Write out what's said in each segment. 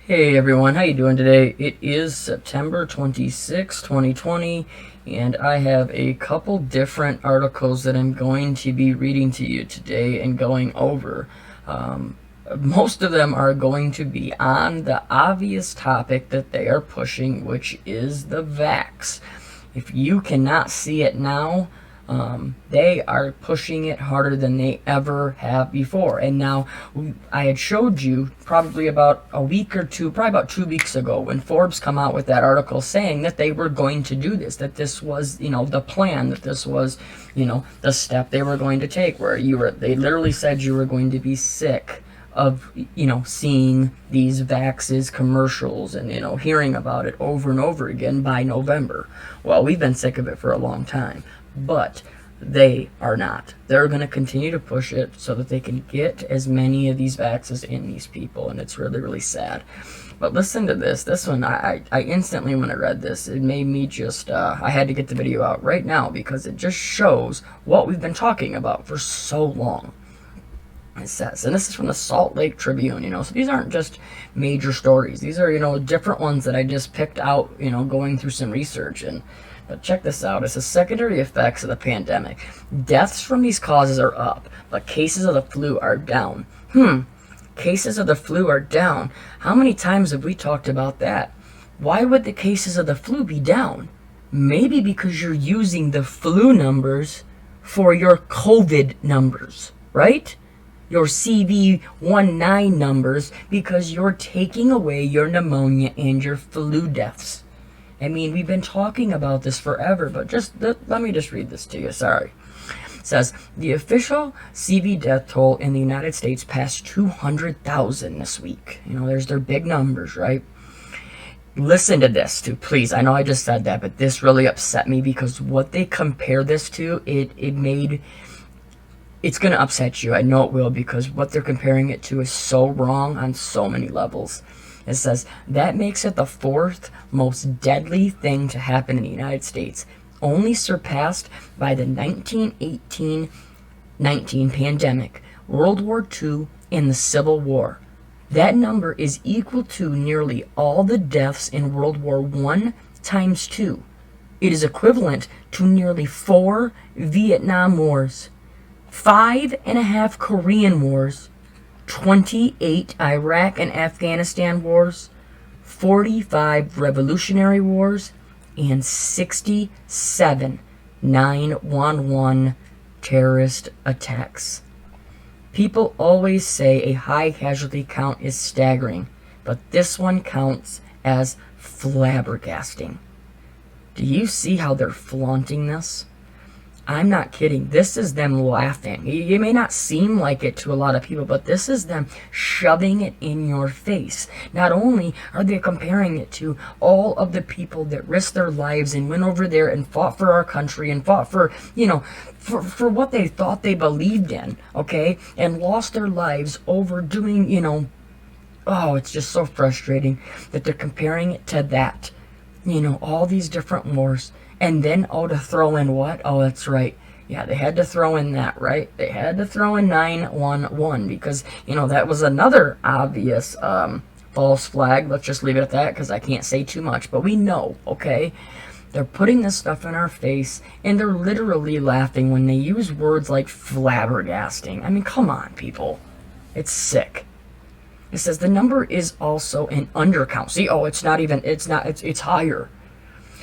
Hey everyone, how you doing today? It is September 26, 2020, and I have a couple different articles that I'm going to be reading to you today and going over. Most of them are going to be on the obvious topic that they are pushing, which is the vax. If you cannot see it now, they are pushing it harder than they ever have before. And now, I had showed you probably about a week or two, probably about 2 weeks ago, when Forbes come out with that article saying that they were going to do this, that this was, the plan, that this was, the step they were going to take, where they literally said you were going to be sick of seeing these vaxes commercials and hearing about it over and over again by November. Well, we've been sick of it for a long time, but they are not. They're going to continue to push it so that they can get as many of these vaxes in these people, and it's really, really sad. But listen to this one. I instantly, when I read this, it made me just I had to get the video out right now because it just shows what we've been talking about for so long. It says, and this is from the Salt Lake Tribune, so these aren't just major stories. These are, different ones that I just picked out, going through some research. But check this out. It says secondary effects of the pandemic. Deaths from these causes are up, but cases of the flu are down. Cases of the flu are down. How many times have we talked about that? Why would the cases of the flu be down? Maybe because you're using the flu numbers for your COVID numbers, right? Your CV19 numbers, because you're taking away your pneumonia and your flu deaths. I mean, we've been talking about this forever, but let me just read this to you. Sorry. It says, the official CV death toll in the United States passed 200,000 this week. There's their big numbers, right? Listen to this, too, please. I know I just said that, but this really upset me because what they compare this to, it's going to upset you. I know it will, because what they're comparing it to is so wrong on so many levels. It says, that makes it the fourth most deadly thing to happen in the United States, only surpassed by the 1918-19 pandemic, World War II, and the Civil War. That number is equal to nearly all the deaths in World War I times 2. It is equivalent to nearly 4 Vietnam Wars, 5.5 Korean Wars, 28 Iraq and Afghanistan wars, 45 Revolutionary Wars, and 67 9/11 terrorist attacks. People always say a high casualty count is staggering, but this one counts as flabbergasting. Do you see how they're flaunting this? I'm not kidding. This is them laughing. You may not seem like it to a lot of people, but this is them shoving it in your face. Not only are they comparing it to all of the people that risked their lives and went over there and fought for our country and fought for, for what they thought they believed in, okay, and lost their lives over doing, it's just so frustrating that they're comparing it to that. All these different wars. And then, to throw in what? Oh, that's right. Yeah, they had to throw in that, right? They had to throw in 911 because, that was another obvious false flag. Let's just leave it at that because I can't say too much. But we know, okay? They're putting this stuff in our face, and they're literally laughing when they use words like flabbergasting. I mean, come on, people. It's sick. It says the number is also an undercount. See, it's higher.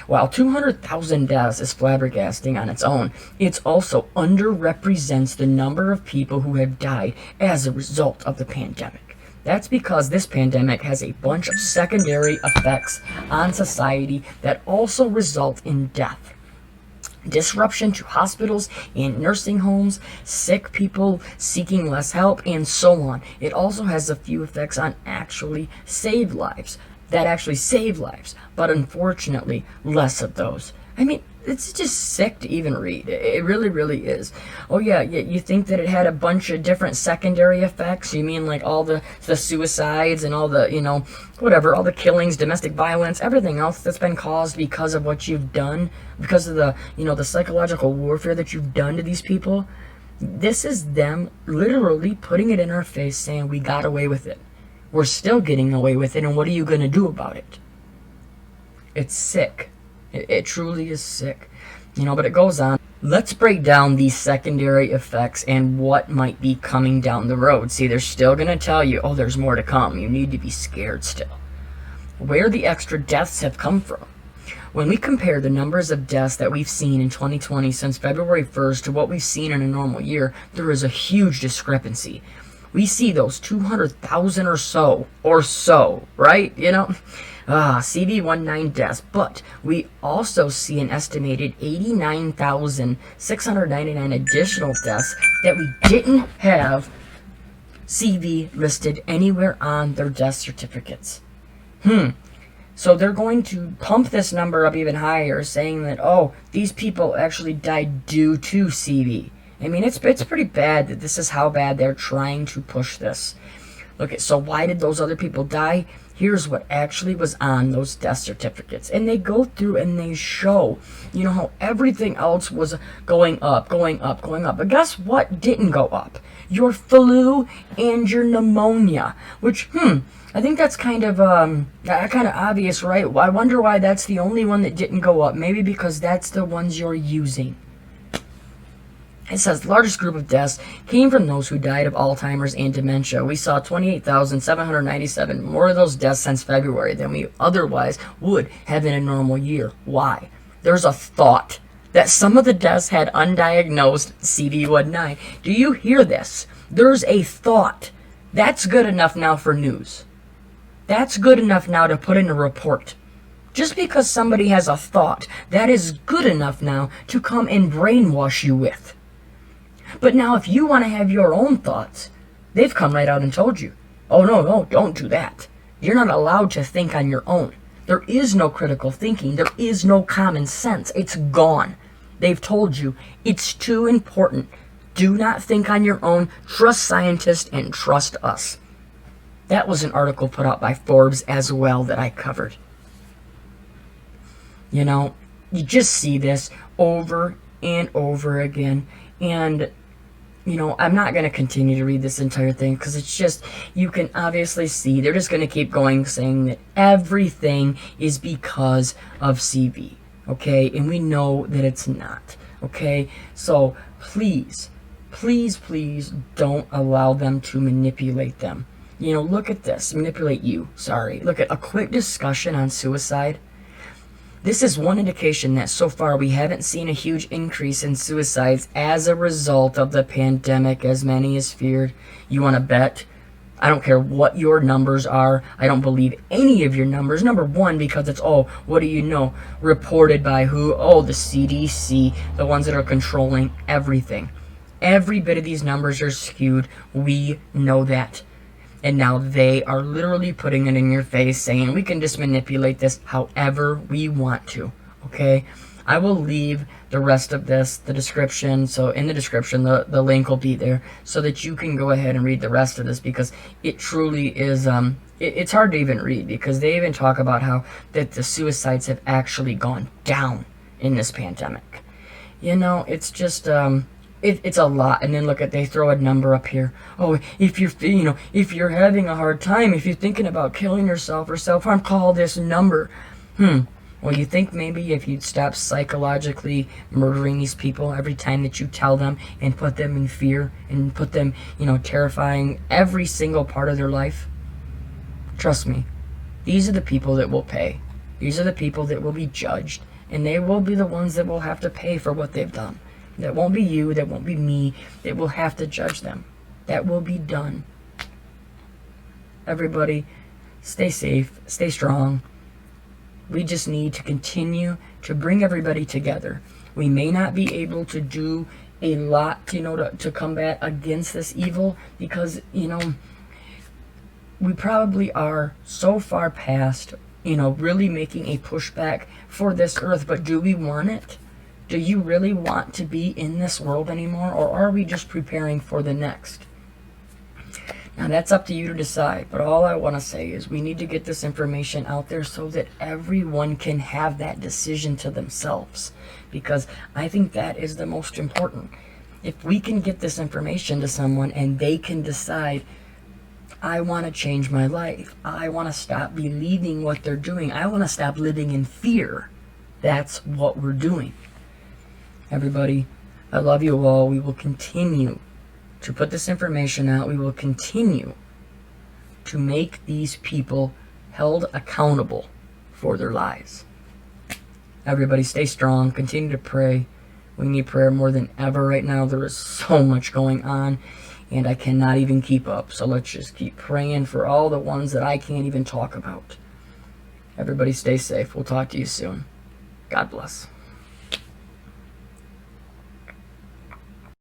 While 200,000 deaths is flabbergasting on its own, it also underrepresents the number of people who have died as a result of the pandemic. That's because this pandemic has a bunch of secondary effects on society that also result in death. Disruption to hospitals and nursing homes, sick people seeking less help, and so on. It also has a few effects on actually save lives. But unfortunately, less of those. I mean, it's just sick to even read. It really, really is. Oh yeah, you think that it had a bunch of different secondary effects? You mean like all the suicides and all the, all the killings, domestic violence, everything else that's been caused because of what you've done, because of the, the psychological warfare that you've done to these people? This is them literally putting it in our face saying we got away with it. we're still getting away with it, and what are you going to do about it? It's sick. It truly is sick. But it goes on. Let's break down these secondary effects and what might be coming down the road. See, they're still going to tell you, oh, there's more to come. You need to be scared still. Where the extra deaths have come from. When we compare the numbers of deaths that we've seen in 2020 since February 1st to what we've seen in a normal year, there is a huge discrepancy. We see those 200,000 or so, right? CV19 deaths, but we also see an estimated 89,699 additional deaths that we didn't have CV listed anywhere on their death certificates. So they're going to pump this number up even higher, saying that, oh, these people actually died due to CV. I mean, it's pretty bad that this is how bad they're trying to push this. Look, so why did those other people die? Here's what actually was on those death certificates. And they go through and they show, how everything else was going up. But guess what didn't go up? Your flu and your pneumonia. Which, I think that's kind of obvious, right? I wonder why that's the only one that didn't go up. Maybe because that's the ones you're using. It says the largest group of deaths came from those who died of Alzheimer's and dementia. We saw 28,797 more of those deaths since February than we otherwise would have in a normal year. Why? There's a thought that some of the deaths had undiagnosed CV19. Do you hear this? There's a thought. That's good enough now for news. That's good enough now to put in a report. Just because somebody has a thought, that is good enough now to come and brainwash you with. But now if you want to have your own thoughts, they've come right out and told you, oh no, don't do that. You're not allowed to think on your own. There is no critical thinking. There is no common sense. It's gone. They've told you it's too important. Do not think on your own. Trust scientists and trust us. That was an article put out by Forbes as well that I covered. You just see this over and over again. And, I'm not going to continue to read this entire thing because it's just, you can obviously see they're just going to keep going saying that everything is because of CV. Okay? And we know that it's not. Okay? So please don't allow them to manipulate them. Look at this. Manipulate you. Sorry. Look at a quick discussion on suicide. This is one indication that so far we haven't seen a huge increase in suicides as a result of the pandemic, as many as feared. You want to bet? I don't care what your numbers are. I don't believe any of your numbers. Number one, because it's, what do you know? Reported by who? Oh, the CDC, the ones that are controlling everything. Every bit of these numbers are skewed. We know that. And now they are literally putting it in your face, saying we can just manipulate this however we want to. Okay? I will leave the rest of this, the description. So in the description, the link will be there so that you can go ahead and read the rest of this, because it truly is, it's hard to even read, because they even talk about how that the suicides have actually gone down in this pandemic. It's just, it's a lot. And then they throw a number up here. Oh, if you're having a hard time, if you're thinking about killing yourself or self-harm, call this number. Well, you think maybe if you'd stop psychologically murdering these people every time that you tell them and put them in fear and put them, terrifying every single part of their life? Trust me, these are the people that will pay. These are the people that will be judged, and they will be the ones that will have to pay for what they've done. That won't be you, that won't be me, that will have to judge them. That will be done. Everybody, stay safe, stay strong. We just need to continue to bring everybody together. We may not be able to do a lot, to combat against this evil, because, we probably are so far past, really making a pushback for this earth. But do we want it? Do you really want to be in this world anymore, or are we just preparing for the next? Now, that's up to you to decide, but all I want to say is we need to get this information out there so that everyone can have that decision to themselves, because I think that is the most important. If we can get this information to someone and they can decide, I want to change my life. I want to stop believing what they're doing. I want to stop living in fear. That's what we're doing. Everybody, I love you all. We will continue to put this information out. We will continue to make these people held accountable for their lies. Everybody stay strong. Continue to pray. We need prayer more than ever right now. There is so much going on, and I cannot even keep up. So let's just keep praying for all the ones that I can't even talk about. Everybody stay safe. We'll talk to you soon. God bless.